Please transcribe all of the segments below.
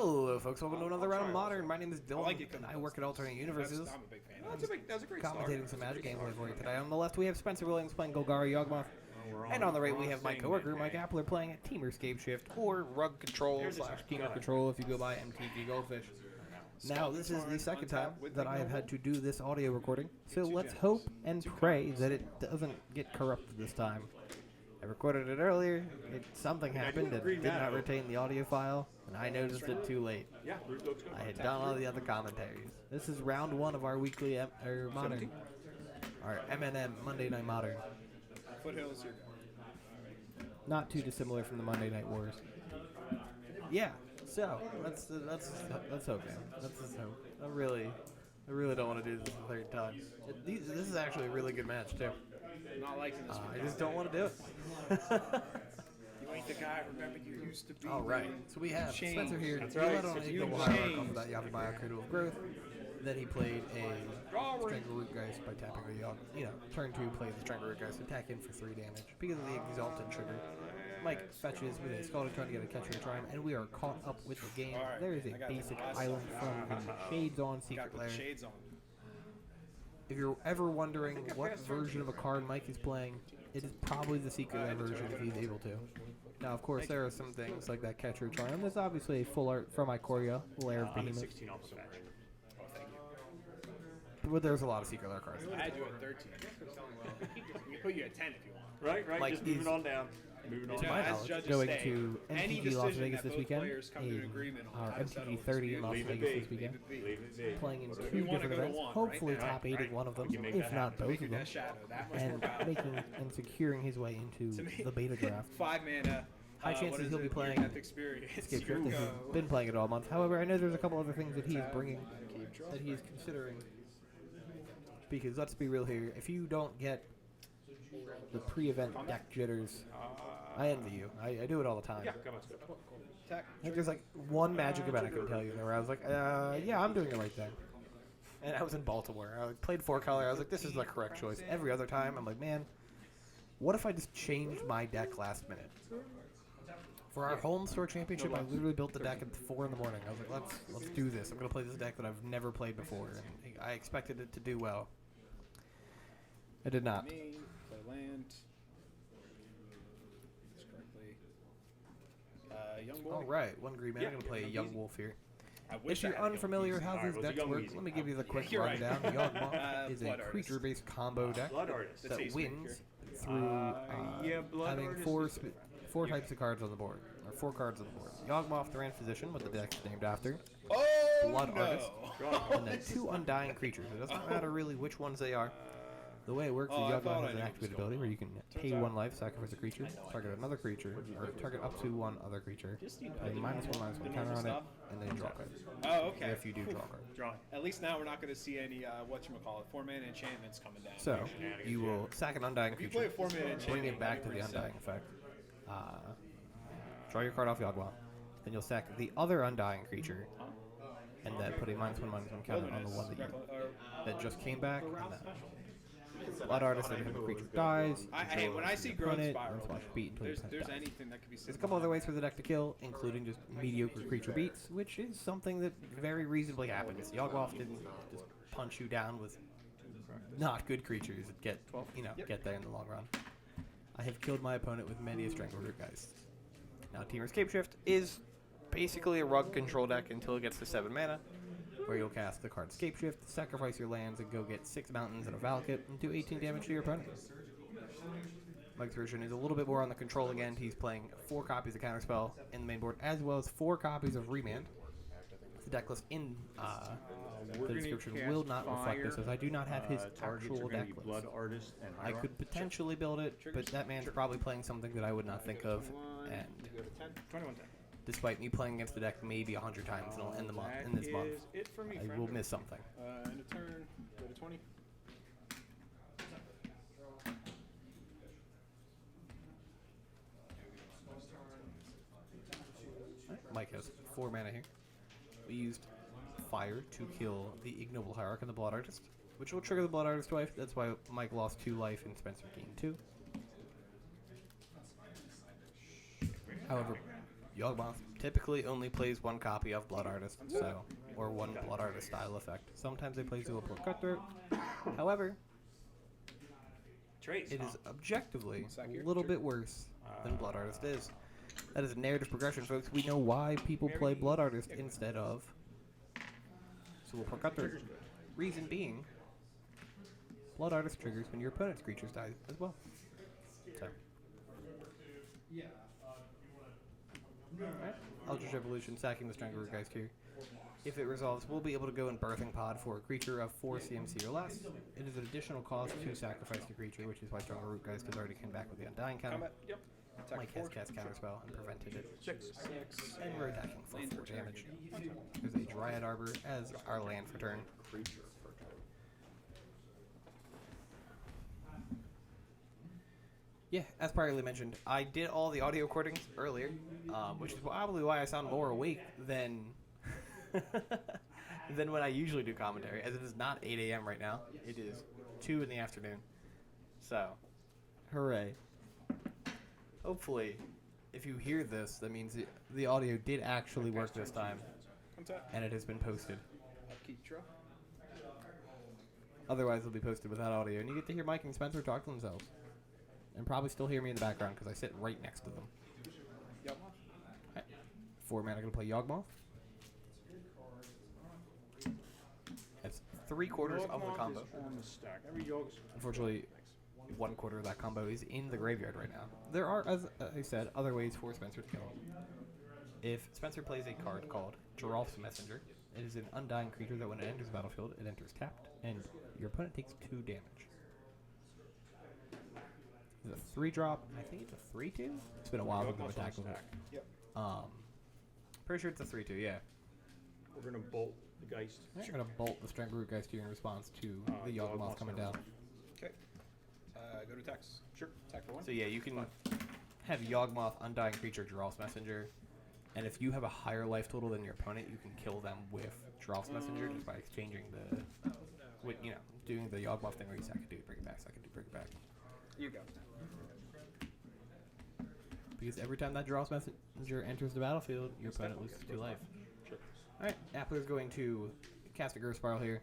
Hello, folks. Welcome to another round of Modern. My name is Dylan, and I work at Alternate Universes. I'm a big fan. That's a great Commentating some Magic gameplay for you today. On the left, we have Spencer Williams playing Golgari, Yawgmoth. And on the right, we have my coworker, Mike Appler, playing at Temur Scapeshift, or Rug Control / Temur Control if you go by MTG Goldfish. Now, this is the second time that I have had to do this audio recording, so let's hope and pray that it doesn't get corrupted this time. I recorded it earlier, something happened, it did not retain the audio file, and I noticed it too late. I had done all the other commentaries. This is round one of our weekly Modern. Our M&M, Monday Night Modern. Foothills, your Not too dissimilar from the Monday Night Wars. Yeah, so, let's hope, man. Let's just hope. I really don't want to do this the third time. This is actually a really good match, too. not liking this one. I just don't want to do it. You ain't the guy I remember you used to be. All right. So we have Changed. Spencer here. That's He right. led on So a you double hierarch off changed. of that Yawgmoth Cradle of Growth. Then he played a Strangle Root Geist by tapping a Yawg. Turn 2 plays the Strangle Root Geist, attack in for 3 damage because of the Exalted trigger. Mike fetches with a Scalding trying to get a catcher to try him, and we are caught up with the game. All right. There is a I got basic the island from the Shades On Got Secret the Lair. shades on. If you're ever wondering what version of a card Mike is playing, it is probably the Secret Lair version if he's able to. Now, of course, there are some things like that Catcher Charm. There's obviously a full art from Ikoria, Lair of Behemoth. 16 off the match. Oh, thank you. But there's a lot of Secret Lair cards. I had you at 13. We put you at 10 if you want. Right, Like just moving these- on down. Moving on To Yeah, my as down. knowledge, judges going say, to any MTG Las decision Vegas that this both weekend, players come to an agreement on, our that's settled. MTG 30 in Las Leave it Vegas be. this weekend, Leave it be. playing in So 2 if you wanna different go to events, one, hopefully right? top 8 Right. at one of them, We can make if that not happen. both Make of your them, death shadow that much more and powerful. making and securing his way into To me, the beta draft. 5 mana. High what chances is he'll be it? playing Near-death experience. Scapeshift, You he's go. been playing it all month. However, I know there's a couple other things that he is bringing, that he is considering. Because let's be real here, if you don't get the pre-event deck jitters, I envy you. I do it all the time. Yeah, come on, let's go. Attack. I think there's like one Magic event I can tell you where I was like, yeah, I'm doing the right thing. And I was in Baltimore. I played 4-color. I was like, this is the correct choice. Every other time, I'm like, man, what if I just changed my deck last minute? For our home store championship, I literally built the deck at 4 in the morning. I was like, let's do this. I'm gonna play this deck that I've never played before, and I expected it to do well. I did not. Me, play land. This correctly. Young boy. All right, 1 green man. I'm gonna play a Young Wolf here. I wish If I you're had a young unfamiliar with how Alright, these what's a decks young work, easy? let me give you the quick You're right. rundown. Yawgmoth is a Blood Artist. creature-based combo deck Blood Artist. The that taste wins maker. through yeah, Blood having Artist four types of cards on the board, or 4 cards on the board. Yawgmoth, the Rand Physician, what the deck is named after, Oh, Blood no. Artist, and then 2 Undying creatures. It doesn't matter really which ones they are. The way it works is I Yawgmoth thought I has an knew activated what was ability where you can pay out- 1 life, sacrifice a creature, target another creature, or target up to 1 other creature, play -1/-1 counter on it, and then draw a card. Oh, okay. If you do draw a card. Drawing. At least now we're not going to see any, whatchamacallit, 4-mana enchantments coming down. So, you will sack an Undying you play creature, a 4-mana enchantment, bring it back to that'd the be pretty Undying effect. Draw your card off Yawgmoth. Then you'll sack the other Undying creature, and then put a -1/-1 counter on the one that just came back. And then Blood Artist, every time a creature dies. Hey, when I see Growth Spiral, Splash beat until your there's opponent dies. anything that could be There's a couple other ways for the deck to kill, including just mediocre creature beats, which is something that very reasonably happens. Yawgmoth didn't just punch you down with not good creatures that get there in the long run. I have killed my opponent with many a Strangle Root Geist. Now, Temur Scapeshift is basically a rug control deck until it gets to 7 mana, where you'll cast the card Scapeshift, sacrifice your lands, and go get 6 mountains and a Valakut, and do 18 damage to your opponent. Mike's version is a little bit more on the controlling end. He's playing 4 copies of Counterspell in the main board, as well as 4 copies of Remand. The deck list in the description will not reflect this, as I do not have his actual deck Blood list. Artist and I could potentially build it, but that man's probably playing something that I would not think of, and Go to 10. 21-10. despite me playing against the deck maybe 100 times in this month, Is it for me, I friend. will miss something. End of turn. Go to 20. Mike has 4 mana here. We used fire to kill the Ignoble Hierarch and the Blood Artist, which will trigger the Blood Artist twice. That's why Mike lost 2 life and Spencer gained 2. However, Yawgmoth typically only plays one copy of Blood Artist, so or one Blood Artist style effect. Sometimes they play Zulaport Cutthroat. However, Trace. it is objectively Sack a here? little bit worse than Blood Artist is. That is a narrative progression, folks. We know why people play Blood Artist instead of Zulaport Cutthroat. Reason being, Blood Artist triggers when your opponent's creatures die as well. So. Alright, Eldritch Evolution, sacking the Strangler Geist here. If it resolves, we'll be able to go in Birthing Pod for a creature of 4 CMC or less. It is an additional cost to sacrifice the creature, which is why Strangler Root Geist has already came back with the Undying counter. Combat. Yep. Attack Mike for has 4. cast Counterspell and prevented it. 6. And we're attacking for Land 4 for turn. damage. There's a Dryad Arbor as our land for turn. Creature for turn. Yeah, as priorly mentioned, I did all the audio recordings earlier, which is probably why I sound more awake than than when I usually do commentary, as it is not 8 a.m. right now. It is 2 in the afternoon. So, hooray. Hopefully, if you hear this, that means the audio did actually work this time, Untap. and it has been posted. Upkeep draw. Otherwise, it'll be posted without audio, and you get to hear Mike and Spencer talk to themselves. And probably still hear me in the background, because I sit right next to them. Yawgmoth. 4 mana, going to play Yawgmoth. That's 3/4 of the Yawgmoth combo. is on the stack. Every Yawg's. Unfortunately, 1/4 of that combo is in the graveyard right now. There are, as I said, other ways for Spencer to kill him. If Spencer plays a card called Geralf's Messenger, it is an undying creature that when it enters the battlefield, it enters tapped, and your opponent takes 2 damage. It's a 3-drop. I think it's a 3/2. It's been a while since I've Yawgmoth's on attacked the with it. stack. Yep. Pretty sure it's a 3/2. Yeah. We're gonna bolt the Geist. I'm gonna bolt the Strangler Geist here in response to the Yawgmoth Yawgmoth's coming gonna down. Okay. Go to attacks. Sure. Attack for 1. So yeah, you can have Yawgmoth, Undying Creature, Geralf's Messenger, and if you have a higher life total than your opponent, you can kill them with Geralf's Messenger just by exchanging the, with, you know, doing the Yawgmoth thing where you sack a dude, bring it back, sack a dude, bring it back. You go. Because every time that Geralf's Messenger enters the battlefield, your opponent loses 2 life. Sure. Alright, Appler's going to cast a Growth Spiral here.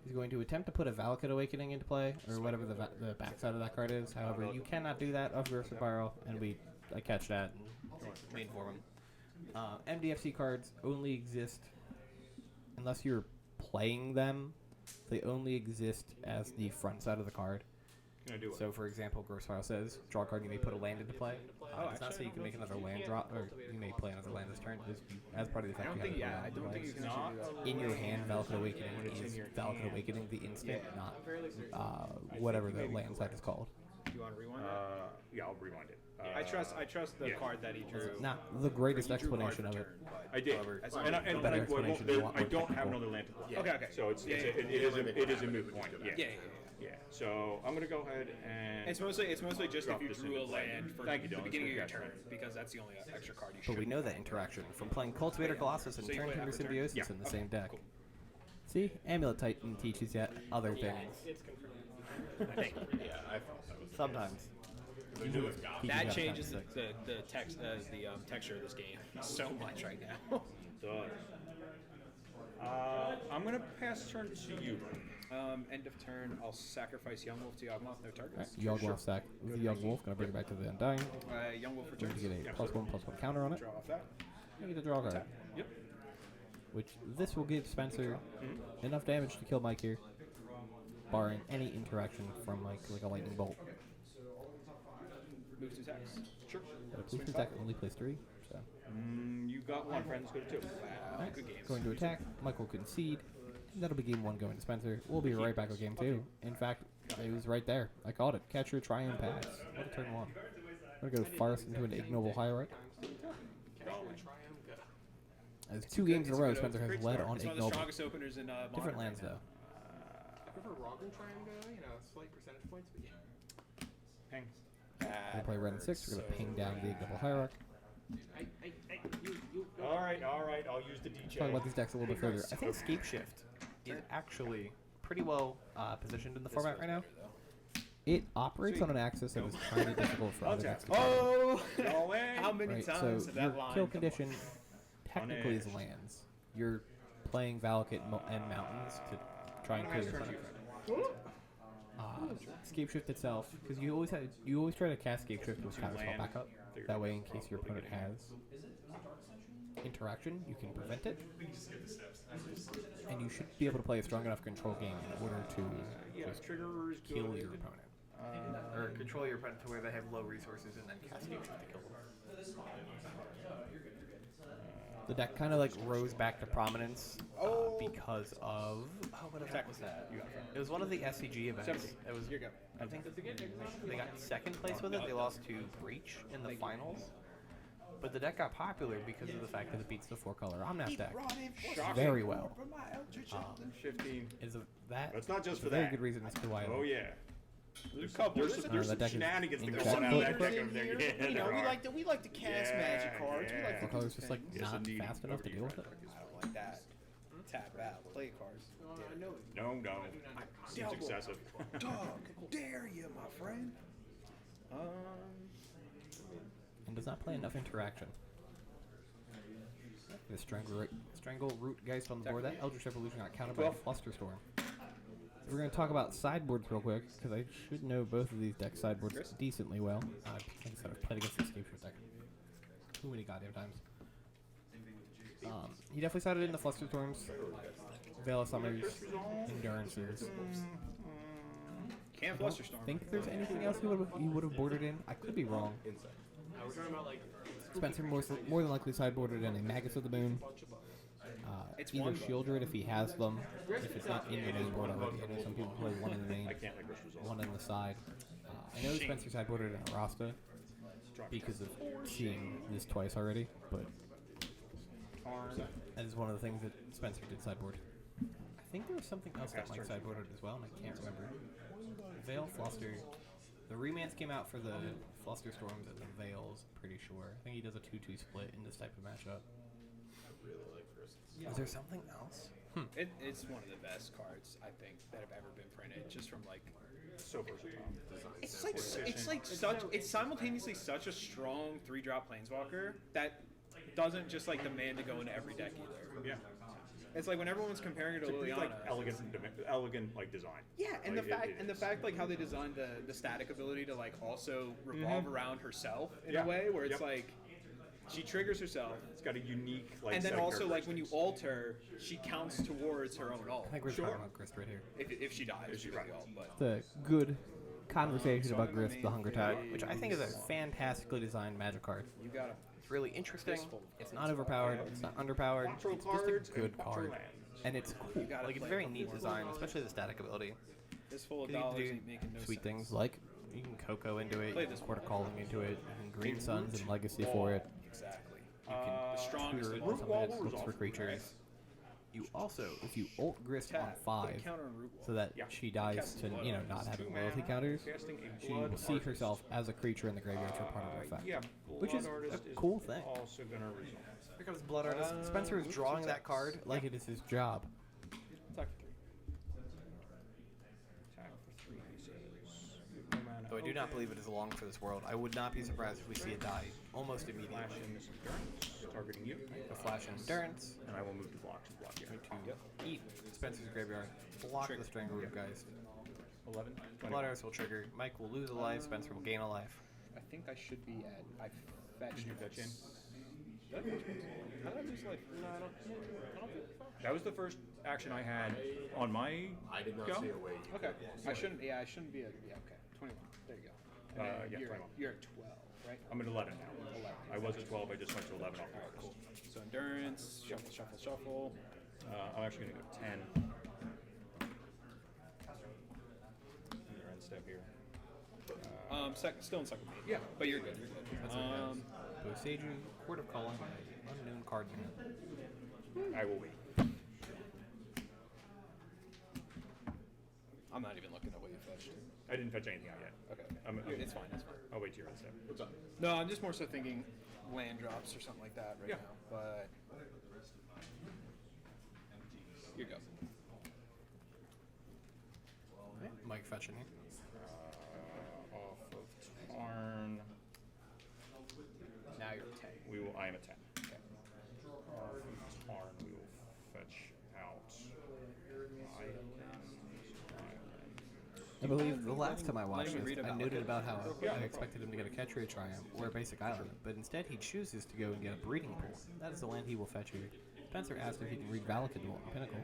He's going to attempt to put a Valakut Awakening into play, or whatever the backside of that card is. However, you cannot do that of Growth Spiral, and I catch that and made for him. MDFC cards only exist, unless you're playing them, they only exist as the front side of the card. Gonna do it. So, for example, Growth Spiral says, draw a card, you may put a land into play. Does not say you can make another land drop, or you may play another land this turn. As part of the effect, you have I to don't think you play. can actually do that. In your hand, Valakut Awakening is Valakut Awakening the instant, not whatever the land side is called. Do you want to rewind it? Yeah, I'll rewind it. I trust the yeah. card that he drew. Not the greatest He drew card explanation for of it. turn, but- I did. However, And better I explanation is a lot I more don't have technical. another land to play. Okay. So it is a moot point. Yeah. Yeah. So I'm gonna go ahead and. It's mostly just drop if you this drew a into land for Thank you, the Dylan. beginning of your That's turn, fantastic. because that's the only extra card you But should. we know that interaction from playing Cultivator Colossus and So you Turn play Tender after turn? Symbiosis Yeah. in the same deck. Cool. See, Amulet Titan teaches yet other things. It's confirmed. Yeah, I thought that was. Sometimes. Usually it's got. That got changes time the texture of this game so much right now. Does. I'm gonna pass turn to you. End of turn, I'll sacrifice Yawgmoth to Yawgmoth, no targets. Yawgmoth sack. With the Yawgmoth, gonna bring it back to the Undying. Yawgmoth for Going turns. to get a +1/+1 counter on it. Draw off that. You get to draw a card. Tap. Yep. Which this will give Spencer enough damage to kill Mike here, barring any interaction from Mike, like a lightning bolt. Move to attacks. Sure. But a police attack only plays 3. So. You got one, friends. Go to 2. Wow, Alright, good games. going to attack. Mike will concede. That'll be game 1 going to Spencer. We'll be right back with game 2. In fact, it was right there. I called it. Catch your Triumph Pass. What a turn 1. I'm going to go Forest into an Ignoble Hierarch. As 2 games in a row, Spencer has led on It's one of the Ignoble. strongest openers in Different Modern lands, right now. though. I prefer Rock and Triumph, slight percentage points, but yeah. Ping. We're going to play red and 6. We're going to ping down the Ignoble Hierarch. All right. I'll use the DJ. Talk about these decks a little bit further. I think Scapeshift is actually pretty well positioned in the format right now. It operates on an axis that is kind of difficult for other decks to cover. Oh! No way. How many Right, times so did your that line kill come condition up? technically is Punished. lands. You're playing Valakut and Mountains to try and kill your opponent. Scapeshift itself, because you always try to cast Scapeshift with counterspell backup. That way, in case your opponent has interaction, you can prevent it. And you should be able to play a strong enough control game in order to just triggers kill good. your opponent. Or control your opponent to where they have low resources and then cast Scapeshift to kill them. The deck kind of like rose back to prominence because of what attack was that? It was one of the SCG events. It was I think they got second place with it. They lost to Breach in the finals, but the deck got popular because of the fact that it beats the 4-color Omnath deck very well. 15. That's not just a for very that. good reason as to why. Oh yeah. There's a couple. There's that some deck is shenanigans that in go check. on out of that deck in over there. here. Yeah, You know, there are. we like to cast magic cards. We like to 4 colors just like Yes, not indeed. fast enough to deal with it. I don't like that. Tap out. Play cards. No. Seems Double. excessive. Dog, dare you, my friend. And does not play enough interaction. The Strangle Root Geist on the board. That Eldritch Evolution got countered by a Flusterstorm. We're going to talk about sideboards real quick, because I should know both of these deck sideboards decently well. Like I said, I've played against the Scapeshift deck too many goddamn times. He definitely sided in the Flusterstorms, Veil of Summers, Endurances. Can't I don't Flusterstorm. think there's anything else he would have boarded in. I could be wrong. We're talking about like Spencer more than likely sideboarded in a Magus of the Moon. It's Either one Shieldred if he has them, if it's not in the main board already. I know some people play one in the main, I can't like this result. one in the side. I know Spencer sideboarded in a Rasta because of seeing this twice already, but that is one of the things that Spencer did sideboard. I think there was something else that Mike sideboarded as well, and I can't remember. Veil, Fluster. The remands came out for the Flusterstorms and the Veils, pretty sure. I think he does a 2-2 split in this type of matchup. Is there something else? It's one of the best cards I think that have ever been printed. Just from like, So versatile. it's simultaneously such a strong 3-drop planeswalker that doesn't just like demand to go into every deck either. Yeah. It's like when everyone's comparing it to It's a pretty, Liliana. like elegant like design. Yeah, and Like, the fact like how they designed the static ability to like also revolve around herself in a way where it's like she triggers herself, It's got a unique like. and then set of also like when you characteristics. alter, she counts towards her own ult. I think we're talking about Grist right here. If she dies, she Right. does ult, but The good conversation about Grist, the Hunger Tide, which I think is a fantastically designed magic card. you gotta. It's really interesting. It's not overpowered. It's not underpowered. Control It's cards just a good and control card, lands. and it's cool. gotta Like it's play very a couple neat more. design, especially the static ability. This full of You can dollars do ain't making no sweet sense. things like you can Coco into it, Play you can this Quarter Calling into it, you can Green Suns and Legacy Wall. for it. Exactly. You can The strongest tutor of it all. with something Wall that or looks for resolve, creatures. You also, if you ult Grist on Put a 5, counter on root wall. so that Yeah. she dies to not having loyalty counters, Casting a she blood will see artist. herself as a creature in the graveyard for part of her effect. Yeah, Which is Blood a Artist is cool thing. Also gonna resolve. Here comes Blood Artist. Spencer is drawing that card like it is his job. Attack for 3. Attack for 3. He says. No mana. Though I do not believe it is long for this world. I would not be surprised if we see it die almost immediately. Flash in this endurance, targeting you, The Flash Endurance and I will move to blocks and block you. to eat Spencer's graveyard, block the Strangle Root Geist. 11. Blood Artist will trigger. Mike will lose a life. Spencer will gain a life. I think I should be at. I fetched. Did you fetch in? How did I lose life? No, I don't think so. That was the first action I had on my I did not go. see a way. Okay. I shouldn't. Yeah, I shouldn't be at. Yeah. Okay. 21. There you go. And then Yeah, you're, 21. you're at 12, right? I'm at 11 now. 11. I was at 12. I just went to 11 off All right. the Cool. first. So endurance. Shuffle. Shuffle. Shuffle. I'm actually gonna go 10. Your end step here. Still in second. Yeah. But you're good. You're good. Boseiju, Court of Calling, unknown card unit. I will wait. I'm not even looking at what you fetched. I didn't fetch anything out yet. Okay. It's fine. It's fine. I'll wait to your end step. What's up? No, I'm just more so thinking land drops or something like that right Yeah. now. But you go. Mike fetching here. turn. Now you're 10. I am a 10. Okay. Turn, we will fetch out I believe the last time I watched me read this, I about noted it. about how I expected him to get a catch rate triumph or a basic island, but instead he chooses to go and get a breeding pool. That is the land he will fetch here. Spencer asked if he can read Valakut on Pinnacle.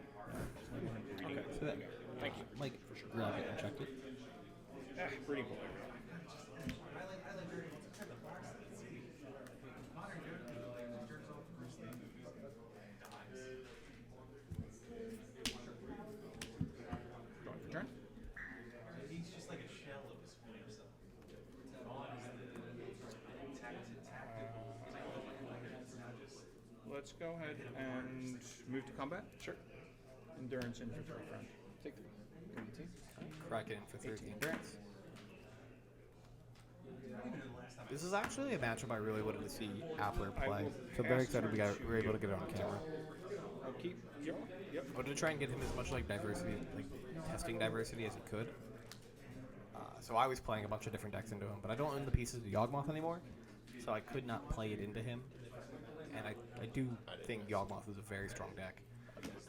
Okay. So that, Thank you. Mike, grab it and check it. Breeding pool. Drawing for turn. He's just like a shell of his former self. Let's go ahead and move to combat. Sure. Endurance infantry friend. Take 3. Bring the team. Crack it in for 13 endurance. This is actually a matchup I really wanted to see Appler play. So I'm very excited we were able to get it on camera. I'll keep. Yep. I wanted to try and get him as much like diversity, like testing diversity as he could. So I was playing a bunch of different decks into him, but I don't own the pieces of Yawgmoth anymore, so I could not play it into him. And I do think Yawgmoth is a very strong deck.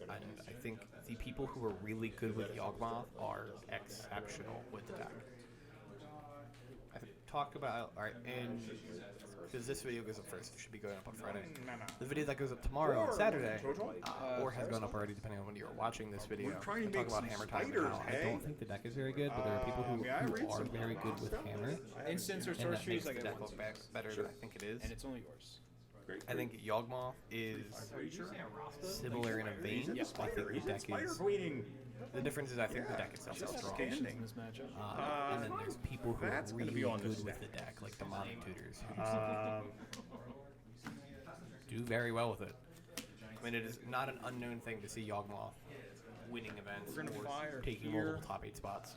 And I think the people who are really good with Yawgmoth are exceptional with the deck. I talked about, alright, and because this video goes up first, it should be going up on Friday. The video that goes up tomorrow on Saturday, or has gone up already depending on when you're watching this video, I talk about Hammer Time and how I don't think the deck is very good, but there are people who are very good with Hammer. Instance or And that sorcery makes is the like deck look better than I think it is. and it's only yours. I think Yawgmoth is similar in a vein. Yes, I think the deck is. The difference is I think the deck itself is strong. In this matchup. And then there's people who are really good with the deck, like the Monty Tutors, who do very well with it. I mean, it is not an unknown thing to see Yawgmoth winning events We're gonna fire or taking here. multiple top 8 spots.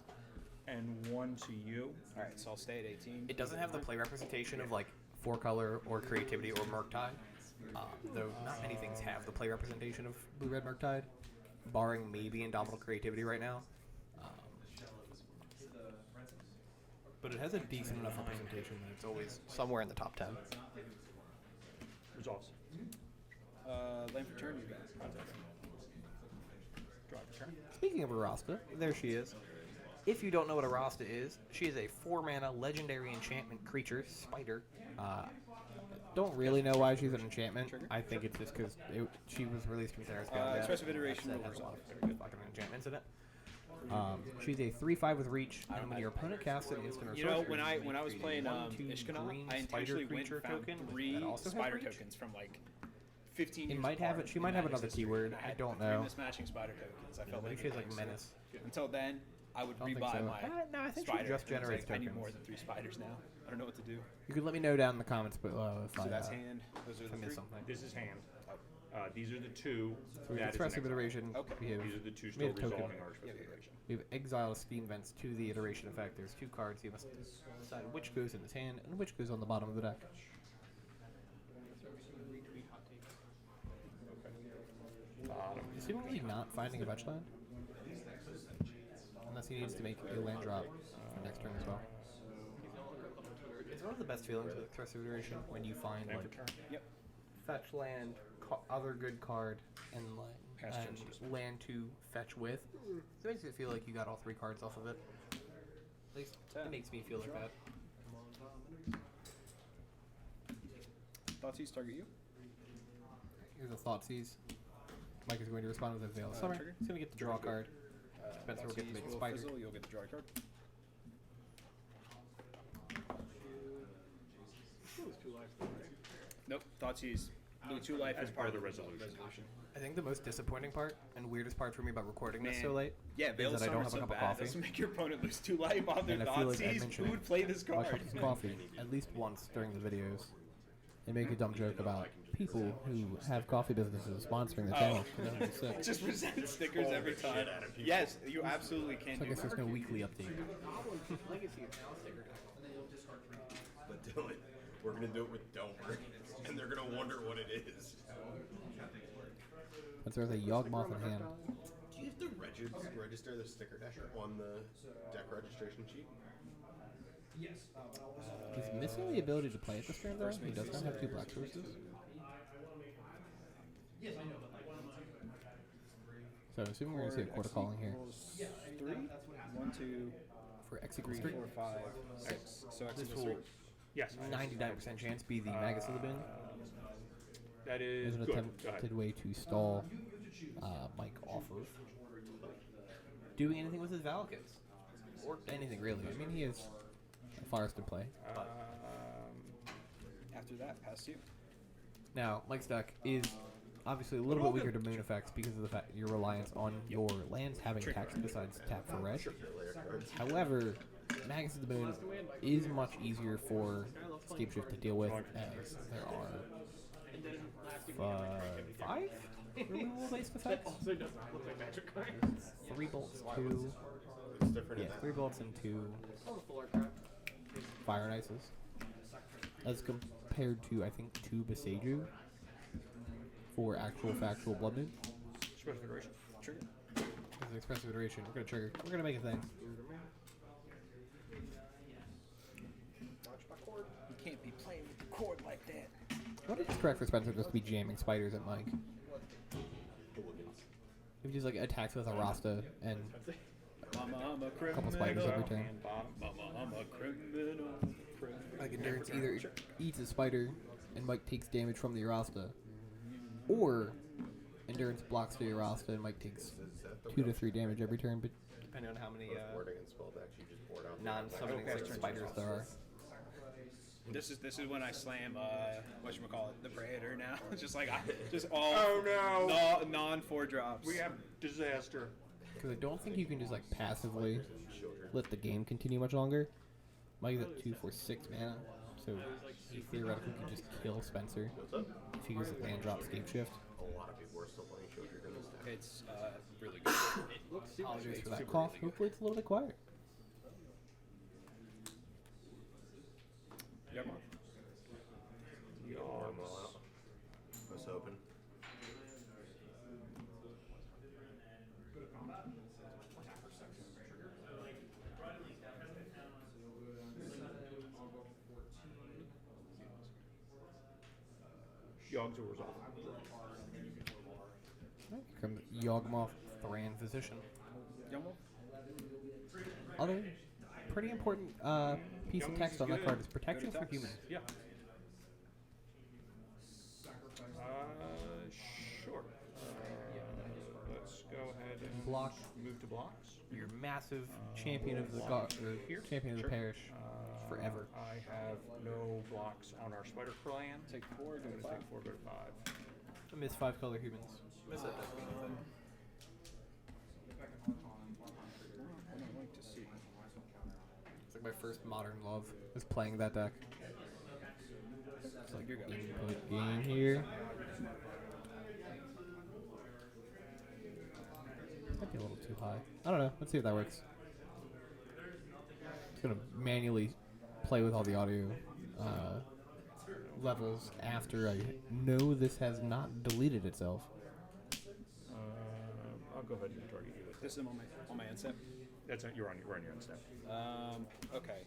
And 1 to you. All right, so I'll stay at 18. It doesn't have the play representation of like 4-color or creativity or Murktide, though not many things have the play representation of Blue-Red Murktide, barring maybe Indomitable Creativity right now. But it has a decent enough representation that it's always somewhere in the top 10. Resolves. Land for turn, you guys. Draw for turn. Speaking of Arasta, there she is. If you don't know what Arasta is, she is a 4-mana legendary enchantment creature, spider. Don't really know why she's an enchantment. I think it's just because she was released from Theros. Expressive Iteration That will has a lot resolve. of very good fucking enchantments in it. She's a 3/5 with reach, and when your opponent casts an instant or You know, sorcery, when I was create playing a 1/2 Ishkanah, green I spider intentionally went creature and found token 3 that also has spider reach? tokens from like 15 It years might have apart it. She in might have Magic's another history, keyword. and I had don't 3 know. mismatching spider tokens. I felt Maybe like she has it like was menace. Until then, I would I don't think rebuy so. my No, I think she spider. just and it's generates like, I need tokens. more than 3 spiders now. I don't know what to do. You could let me know down in the comments below if So I that's hand. Those are if the I 3. missed something. This is hand. These are the 2. So we have That is an expressive exile. iteration. Okay. We have, These are the 2 we still have token. resolving our expressive Yeah, yeah, yeah. iteration. We have exile steam vents to the iteration effect. There's 2 cards. You must decide which goes in his hand and which goes on the bottom of the deck. Seemingly not finding a fetch land. Unless he needs to make a land drop for next turn as well. It's one of the best feelings with expressive iteration when you find Land like for turn. Yep. fetch land, other good card, and Pass and turn. land to fetch with. It makes it feel like you got all 3 cards off of it. At least it makes me feel like that. Thoughtseize target you. Here's a Thoughtseize. Mike is going to respond with a Veil of Summer. Trigger. He's going to get to draw a card. Spencer will get to make a Thoughtseize will spider. fizzle, you'll get to draw a card. Nope. Thoughtseize. Blue 2 life As is part of the resolution. I think the most disappointing part and weirdest part for me about recording this Man. so late Yeah, Veil is of that I don't Summer's have a so cup of bad. coffee. Doesn't make your opponent lose 2 life on their And I feel like I Thoughtseize. mentioned Who would play this my card? cup of coffee at least once during the videos. They make a dumb joke about people who have coffee businesses sponsoring the channel. Just present stickers every time. Yes, you absolutely can So I do guess there's that. no weekly update. But Dylan, we're gonna do it with Delmer, and they're gonna wonder what it is. But there's a Yawgmoth in hand. Do you have to register the sticker deck on the deck registration sheet? He's missing the ability to play at this turn, though. He does not have 2 black sources. So I'm assuming we're going to see a quarter calling here. 3? 1, 2, For X equals 3, 3. 4, 5, 6. So X This equals will 3. Yes. 99% chance be the Magus of the Bin. That is There's an good. Go attempted ahead. way to stall Mike off of doing anything with his Valakans. Or anything, really. I mean, he has a Forest in play. After that, past you. Now, Mike's deck is obviously a little bit weaker to moon effects because of the fact your reliance on your lands having attacks besides tap for red. However, Magus of the Moon is much easier for Scapeshift to deal with, as there are 5 removal-based effects. Also does not look like magic cards. 3 bolts, 2. It's different. Yeah, 3 bolts and 2 Almost fuller crap. Fire and Ices. As compared to, I think, 2 Beseiju for actual factual Blood Moon. Special Federation. Trigger. This is expressive iteration. We're gonna trigger. We're gonna make a thing. You can't be playing with the cord like that. What if it's correct for Spencer just to be jamming spiders at Mike? If he just like attacks with a Rasta and Mama, I'm a a criminal. couple spiders every turn. And bottom. Mama, I'm a criminal. Like Endurance either eats a spider and Mike takes damage from the Rasta, or Endurance blocks the Rasta and Mike takes 2 to 3 damage every turn, but depending on how many Wording and spell decks, you just board out. non-summoning spiders there are. This is when I slam whatchamacallit, the Praetor now. Just like just all Oh no! non 4 drops. We have disaster. Because I don't think you can just like passively let the game continue much longer. Mike is at 2 for 6 mana, so he theoretically could just kill Spencer if he uses land drop Scapeshift. A lot of people are still playing Shoulder in this deck. It's really good. Apologies for that cough. Hopefully it's a little bit quiet. Yawgmoth. Arm all out. I was hoping. Yogs will resolve. Here comes Yawgmoth, Thran Physician. Yawgmoth? Other pretty important piece of text on that card is protection for humans. Yeah. Sure. Let's go ahead and Block. move to blocks. Your massive champion of the champion of the parish forever. I have no blocks on our spider clan. Take 4, go to 5. Take 4, go to 5. I miss 5 color humans. What I'd like to see. It's like my first modern love is playing that deck. It's like input game here. Might be a little too high. I don't know. Let's see if that works. Just gonna manually play with all the audio levels after I know this has not deleted itself. I'll go ahead and target you with This is on my end step. That's not, we're on your end step. Okay.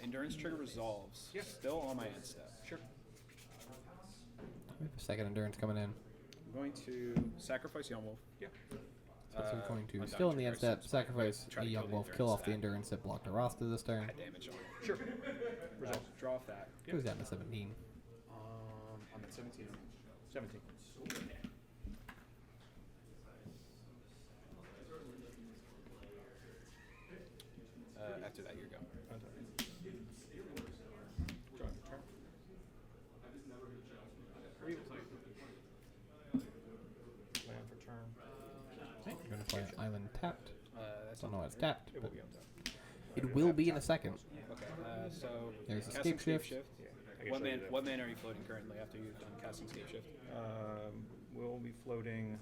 Endurance trigger resolves. Yeah. Still on my end step. Sure. We have a second endurance coming in. I'm going to sacrifice Yawgmoth. Yeah. So we're going to I'm still not in the end trigger, step, so sacrifice try a to young kill the wolf, kill off the endurance endurance that blocked a Rasta this turn. Bad damage on it. Sure. Resolve. Draw off that. Goes down to 17. I'm at 17. 17. After that, you go. Draw your turn. Land for turn. I'm going to play Island tapped. That's Don't know why it's tapped, It but will be on top. it will be in a second. Okay. So There's a casting Scapeshift. Yeah, I can What show you man? that. What man are you floating currently after you've done casting Scapeshift? We'll be floating.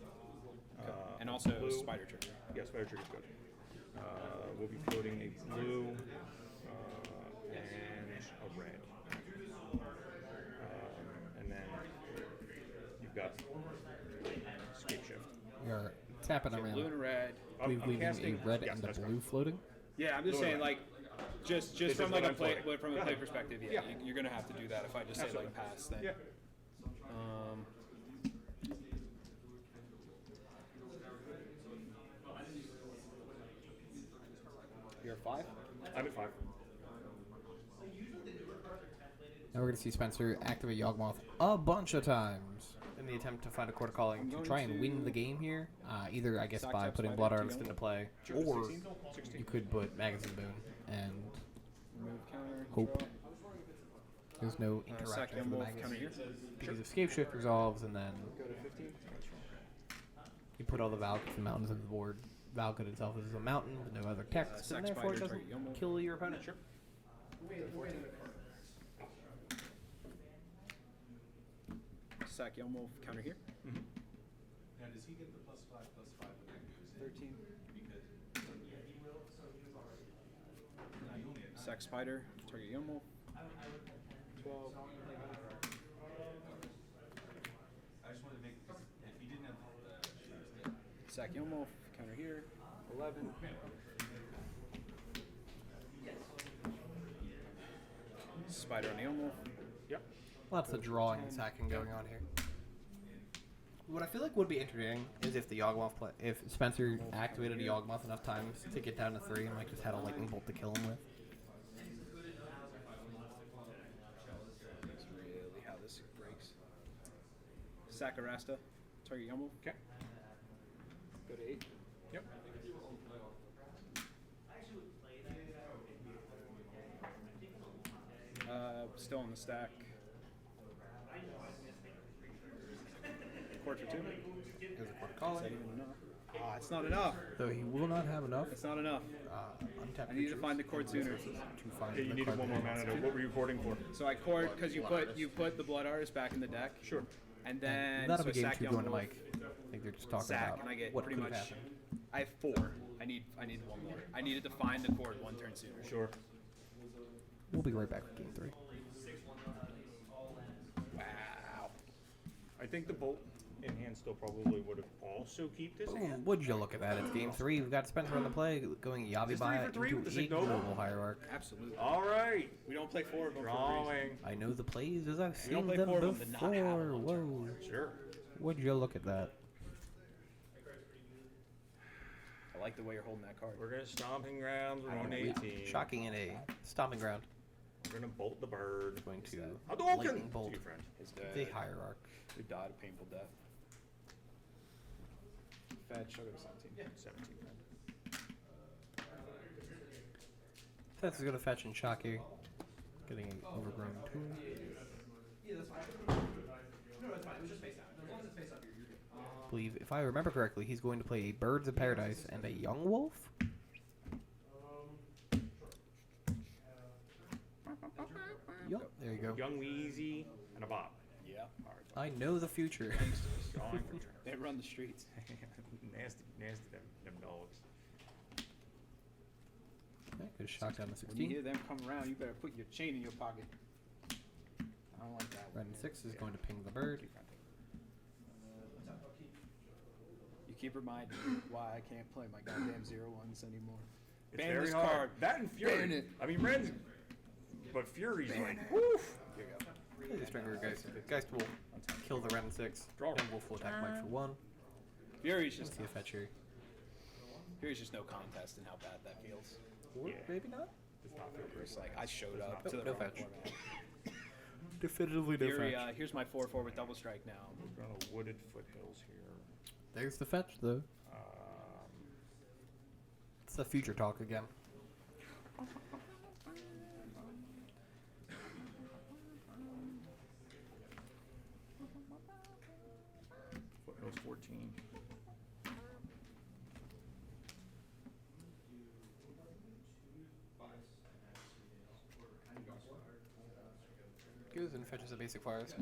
And also blue. spider trigger. Yeah, spider trigger's good. We'll be floating a blue and a red. And then you've got Scapeshift. We are tapping So around. blue and red. We're I'm leaving casting- a red yes, and a that's blue correct. floating. Yeah, I'm just Blue and saying, red. like, Just This from is like what a I'm play playing. from a Go play ahead. perspective, yeah, Yeah. you're gonna have to do that if I just say Absolutely. like pass then. Yeah. You're 5. I'm at 5. Now we're going to see Spencer activate Yawgmoth a bunch of times in the attempt to find a Quarter Calling I'm to going try and win to the game here. Either, I guess, sack by tap putting Spider Blood to Artist go. into play, Sure, or 16? 16. you could put Magazine Boon, and Remove counter. Hope. Draw. there's no Sack interaction for the Yawgmoth counter Magazine. here. Because if Scapeshift resolves, and then Go to 15. you put all the Valkets and mountains on the board. Valket itself is a mountain with no other text, sack and therefore it Spider, doesn't target Yawgmoth. kill your opponent. Sure. Sack Yawgmoth counter here. Now, does he get the +5/+5 with that goose? 13. Because he will, so he was already. No, you only had Sack Spider, target Yawgmoth. 12. I just wanted to make, because if he didn't have the Sack Yawgmoth counter here. 11. Spider on Yawgmoth. Yep. Lots of drawing and sacking going on here. What I feel like would be entertaining is if the Yawgmoth if Spencer activated a Yawgmoth enough times to get down to 3 and like just had a lightning bolt to kill him with. That's really how this breaks. Sack Arasta, target Yawgmoth. Okay. Go to 8. Yep. Still on the stack. Court for 2. There's a Quarter Is Calling. that even enough? Ah, it's not enough. Though he will not have enough. It's not enough. Untapped I need to creatures find the court sooner. to find Okay, you the needed card one that more he wants mana. to. What were you courting for? So I court because you put the Blood Artist back in the deck. Sure. And then That'll so be game sack 2 going to Yawgmoth, Mike. I think they're just talking Sack, about and I get what pretty could have much. happened. I have 4. I need one more. I needed to find the court one turn sooner. Sure. We'll be right back with game 3. Wow. I think the bolt in hand still probably would have also kept this hand. Would you look at that? It's game 3. We've got Spencer on the play, going Yavi Is this by 3 for 3 into with the a Signoble? global hierarch. Absolutely. All right. We don't play 4 of them for a reason. Drawing. I know the plays as I've We don't seen play them 4 of them to not have before. them on Whoa. Sure. Would you look at that? I like the way you're holding that card. We're gonna stomping grounds. We're on 18. Shocking in a stomping ground. We're gonna bolt the bird. Going to Hadouken! lightning bolt To you, friend. His the hierarch. who died a painful death. Fetch, I'll go to 17. 17, friend. Seth is going to fetch and shock here. Getting an overgrown tool. Yeah, that's fine. No, it's fine. It was just face down. As long as it's face up, you're good. I believe, if I remember correctly, he's going to play a Birds of Paradise and a Yawgmoth. Yup, there you go. Young Weezy and a Bob. Yeah. I know the future. Drawing for turn. They run the streets. Nasty, them dogs. Okay, good shock down to When you 16. hear them come around, you better put your chain in your pocket. I don't like that. Red and 6 is going to ping the bird. You keep reminding me why I can't play my goddamn 0-1s anymore. It's Ban very this hard. card. That and Fury. Ban it. I mean, Red's, but Fury's like, woof. Here you go. Play the Stringer Geist. Geist will kill the Red and 6. Draw. Then Wolf will attack Mike for 1. Fury's Let's just see a fetch here. Fury's just no contest in how bad that feels. Or Yeah. maybe not. It's not Fury. It's like I showed up not- to the no wrong fetch. format. Definitively no Fury, fetch. here's my 4/4 with double strike now. We're going to Wooded Foothills here. There's the fetch, though. It's the future talk again. Foothills 14. Goes and fetches a basic forest.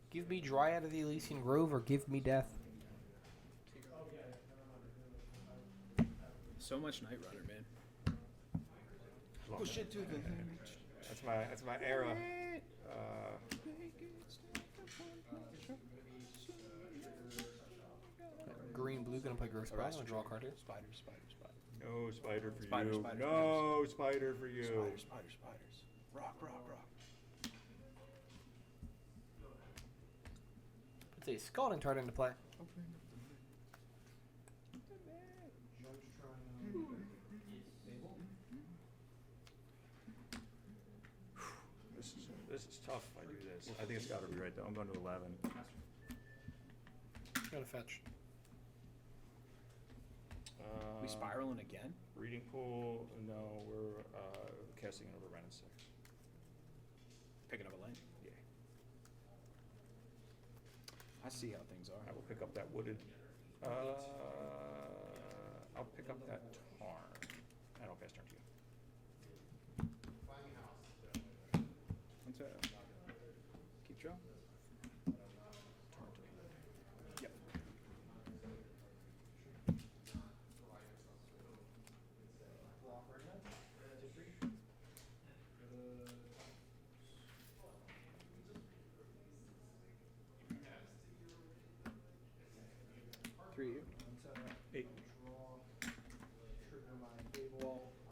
Give me Dryad of the Elysian Grove or give me death. So much Night Runner, man. Push it to the. That's my era. Green blue gonna play Gross Spider. Arrest I'll draw a card here. Spider. No spider for Spider, you. spider, No spider for you. Spiders. Rock. Puts a Scalding Target into play. This is tough if I do this. I think it's got to be right though. I'm going to 11. Gotta fetch. We spiraling again? Reading pool. No, we're casting another Ren and 6. Picking up a lane. Yeah. I see how things are. I will pick up that wooded. I'll pick up that tarn. And I'll pass turn to you. Keep trail. Turn to me. Yep. Three. 8.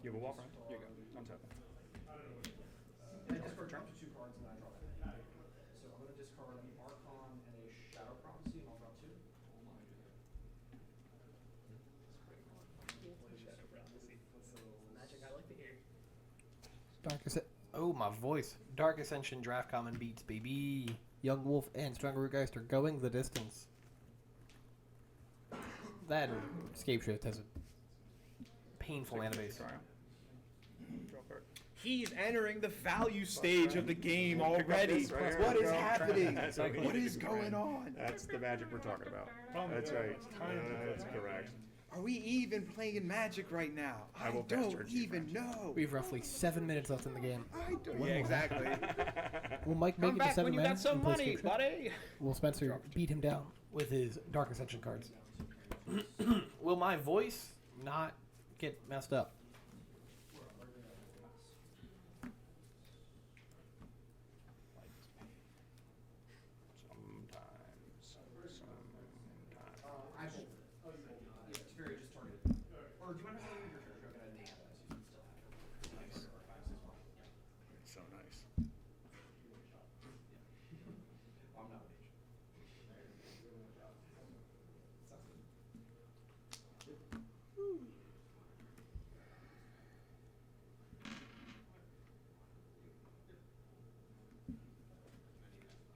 You have a wall front? Here you go. Untap. And I discard drop to 2 cards and then I draw that. So I'm going to discard the Archon and a Shadow Prophecy and I'll draw 2. Magic I like to hear. Oh, my voice. Dark Ascension draft common beats, baby. Yawgmoth and Stronger Rootgeister going the distance. That Scapeshift has a painful mana base. Draw card. He's entering the value stage of the game Pick up already. this right here. What is Go. happening? That's what we What need is to do, going Ren. on? That's the magic we're talking about. That's right. That's correct. Are we even playing Magic right now? I I will pass don't turn to you, even friend. know. We have roughly 7 minutes left in the game. I don't. Yeah, exactly. Will Mike make Come it to back 7 when you minutes got some and play money, Scapeshift? buddy. Will Spencer beat him down with his Dark Ascension cards? Will my voice not get messed up? I hope. Yeah, it's very just targeted. Or do you mind if I leave your character? Okay, I may have that, so you can still have it. Nice. Or 5, 6, 1. So nice. I'm not an agent.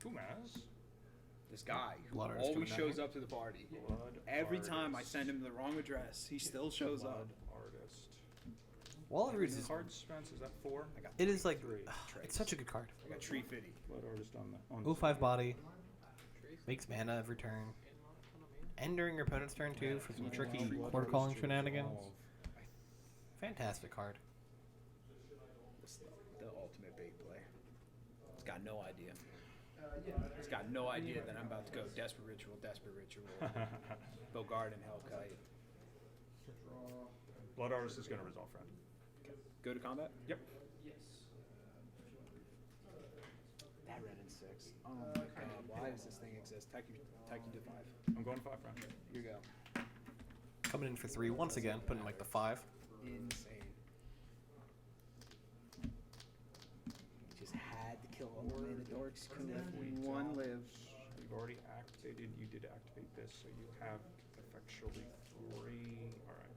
Two manas. This guy who Blood artist always coming down shows here. up to the party. Blood Every time I artist. send him the wrong address, he still shows up. Blood artist. Wallet Roots is Card Spence, is that 4? I got it is like Three. it's such a good card. I got Tree Fitty. Blood artist on the on 0-5 body makes mana every turn. And during your opponent's turn too for some tricky quarter calling shenanigans. Fantastic card. This the ultimate bait play. He's got no idea. He's got no idea that I'm about to go Desperate Ritual, Golgari and Hellkite. Blood artist is going to resolve, friend. Go to combat? Yep. Yes. That red and 6. Oh my god, why does this thing exist? Take you to 5. I'm going 5, friend. Here you go. Coming in for 3 once again, putting like the 5. Insane. Just had to kill all the mana dorks. Couldn't let one live. You've already activated. You did activate this, so you have effectually 3. All right.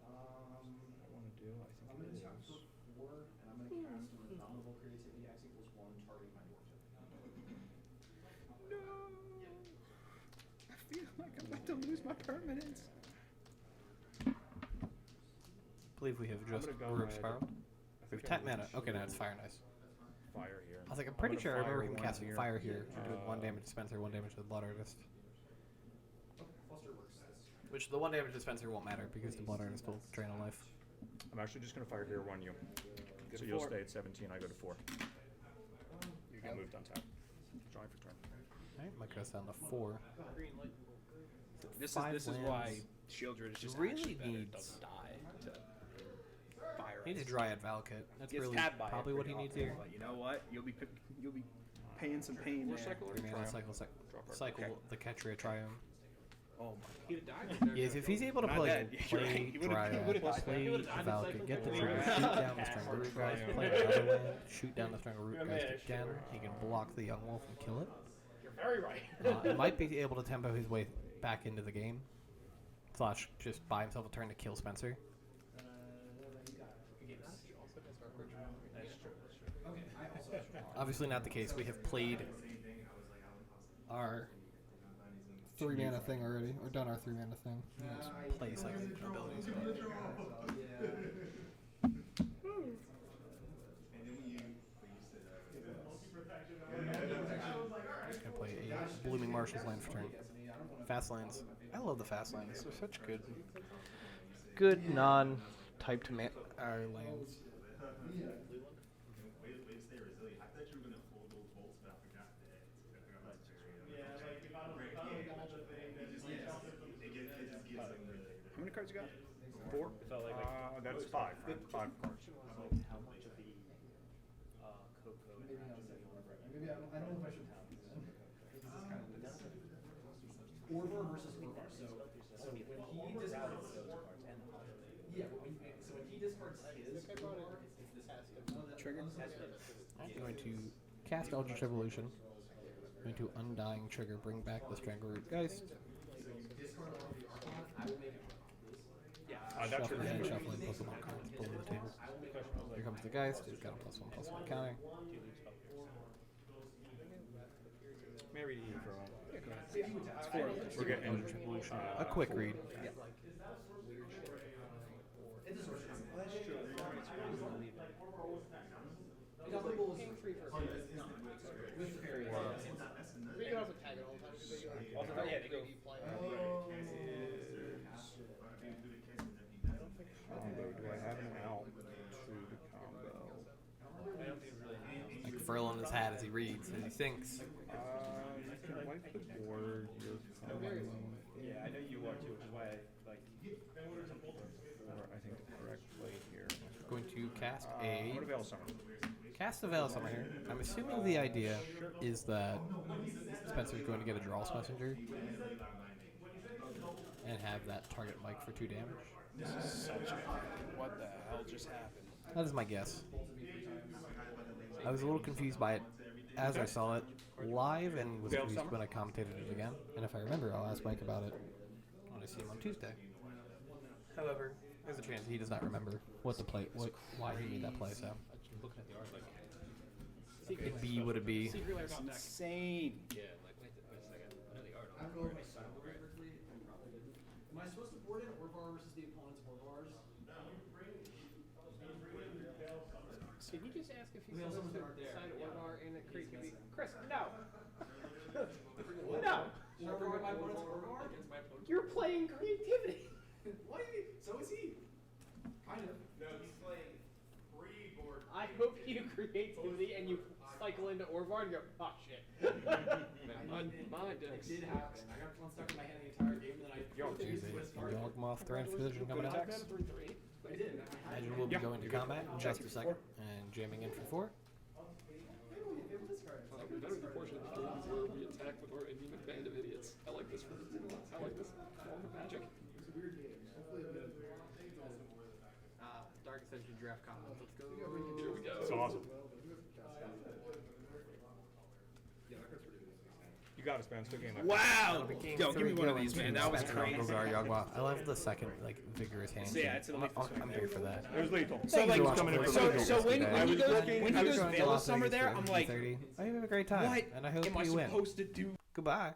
I want to do. I I'm think going to it tap is. for 4, and I'm going to cast Phenomenal Creativity X equals 1, targeting my dwarf tip. No. I feel like I'm about to lose my permanence. believe we have I'm just gonna go Rogue ahead. Spiral. I We've think tapped I'm mana. going Okay, now to it's Fire Nice. Fire here. I was like, I'm pretty sure I remember him one casting here. Fire here. Doing 1 damage dispenser, 1 damage to the Blood Artist. Fluster works. Which the 1 damage dispenser won't matter because the Blood Artist will drain a life. I'm actually just going to fire here, 1 you. Go So to you'll 4. stay at 17, I go to 4. You I go. moved on top. Drawing for turn. Alright, might goes down to 4. This Five is why lands. Shieldred is just Really actually better. needs- Doesn't die to fire. He needs a us. Dryad Valakut. That's Gets really tabbed by it probably what he pretty needs often, here. But you know what? You'll be Paying some pain there. Cycle or 3 mana, Triumph? cycle Okay. the Ketria Triumph. Oh my. He'd have died. Yes, if he's able to Not play, dead. You're right. play He would've- he Dryad, would've died. play He would've died in Valka, cycle get the four. trigger, Yeah. shoot down the Strangle guys, play another land, shoot down the Strangle guys again. He can block the Yawgmoth and kill it. You're very right. He might be able to tempo his way back into the game. Slash, just buy himself a turn to kill Spencer. Obviously not the case. We have played our 3 mana thing already, or done our 3 mana thing. Let's play cycling abilities. Gonna play a Blooming Marshes land for turn. Fast lands. I love the fast lands. They're such good non-typed lands. How many cards you got? 4? That's 5. Right? 5 cards. How much of the cocoa? Maybe I don't know if I should have this. This is kind of Orvar versus Orvar. So when he discards those cards, and yeah, when he discards his Orvar, if this has Trigger? I'm going to cast Eldritch Evolution. I'm going to Undying Trigger, bring back the Strangleroot Geist. discard all the Archon, I will make it this. That's Shuffle your and thing. shuffling Pokemon cards below the table. Here comes the Geist. He's got a +1/+1 counter. Maybe you for all. It's 4. We're getting Eldritch Evolution. A quick read. combo. Do I have an out to the combo? Like furling his hat as he reads, as he thinks. You can wipe the board. You're coming. Yeah, I know you are too, which is why I like. Or I think the correct play here. Going to cast What a Veil Summer? Veil Summer here. I'm assuming the idea is that Spencer's going to get a Draws Messenger and have that target Mike for 2 damage. This is such a. What the hell just happened? That is my guess. I was a little confused by it as I saw it live and was confused when I commentated it again. And if I remember, I'll ask Mike about it when I see him on Tuesday. However, there's a chance he does not remember why he made that play. So Looking at the art, like. it'd be what it be. It's insane. Yeah, like wait a second. I know the art. I don't know if I saw it correctly. Am I supposed to board in Orvar versus the opponent's Orvars? Can you just ask if he's Veil supposed Summers to aren't there. decide Orvar and a creek could be Chris? No. No. Orvar, my opponent's Orvar? You're playing creativity. What do you mean? So is he. Kind of. No, he's playing pre-board. I hope you creativity and you cycle into Orvar and go, oh shit. Mine It did happen. I got one stuck in my hand the entire game, and then I Jeez, Yawgmoth Threat Fusion coming out. I did. Imagine we'll be going to combat in just a second and jamming in for 4. Better the portion of the game is where we attack with our anemic band of idiots. I like this form of magic. Dark Ascension draft combo. Let's go. Here we go. It's awesome. You got it, Spence. Good game. Wow! Yo, give me one of these, man. That was crazy. Golgari, Yawgmoth. I love the second, vigorous hand. So, yeah, it's a lethal I'm here for that. It was lethal. So like, coming in for so the when guys. he goes when he I was goes going to Veil of Las Summer Vegas there, for I'm like, 30. I have a great time, what and I hope am I you win. supposed to do? Goodbye.